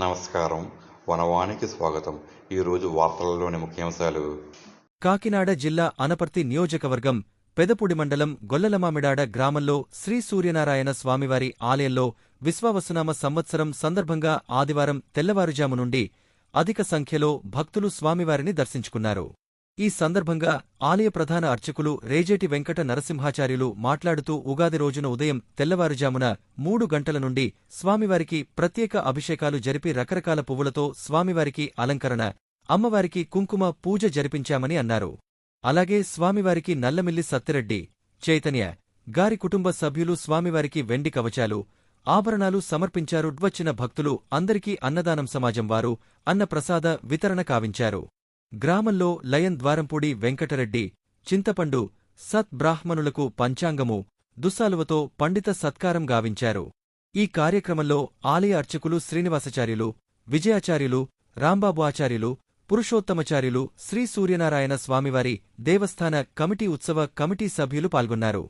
నమస్కారం. వనవానికి స్వాగతం. ఈరోజు వార్తలలోని ముఖ్యాంశాలు. కాకినాడ జిల్లా అనపర్తి నియోజకవర్గం పెదపూడి మండలం గొల్లలమామిడాడ గ్రామంలో శ్రీ సూర్యనారాయణ స్వామివారి ఆలయంలో విశ్వావసునామ సంవత్సరం సందర్భంగా ఆదివారం తెల్లవారుజాము నుండి అధిక సంఖ్యలో భక్తులు స్వామివారిని దర్శించుకున్నారు. ఈ సందర్భంగా ఆలయ ప్రధాన అర్చకులు రేజేటి వెంకట నరసింహాచార్యులు మాట్లాడుతూ ఉగాది రోజున ఉదయం తెల్లవారుజామున 3 గంటల నుండి స్వామివారికి ప్రత్యేక అభిషేకాలు జరిపి రకరకాల పువ్వులతో స్వామివారికి అలంకరణ, అమ్మవారికి కుంకుమ పూజ జరిపించామని అన్నారు. అలాగే స్వామివారికి నల్లమిల్లి సత్తిరెడ్డి, చైతన్య గారి కుటుంబ సభ్యులు స్వామివారికి వెండి కవచాలు, ఆభరణాలు సమర్పించారు. వచ్చిన భక్తులు అందరికీ అన్నదానం సమాజం వారు అన్న ప్రసాద వితరణ కావించారు. గ్రామంలో లయన్ ద్వారంపూడి వెంకటరెడ్డి, చింతపండు సత్ బ్రాహ్మణులకు పంచాంగము, దుస్సాలువతో పండిత సత్కారం గావించారు. ఈ కార్యక్రమంలో ఆలయ అర్చకులు శ్రీనివాసాచార్యులు, విజయాచార్యులు, రాంబాబు ఆచార్యులు, పురుషోత్తమచార్యులు, శ్రీ సూర్యనారాయణ స్వామివారి దేవస్థాన కమిటీ ఉత్సవ కమిటీ సభ్యులు పాల్గొన్నారు.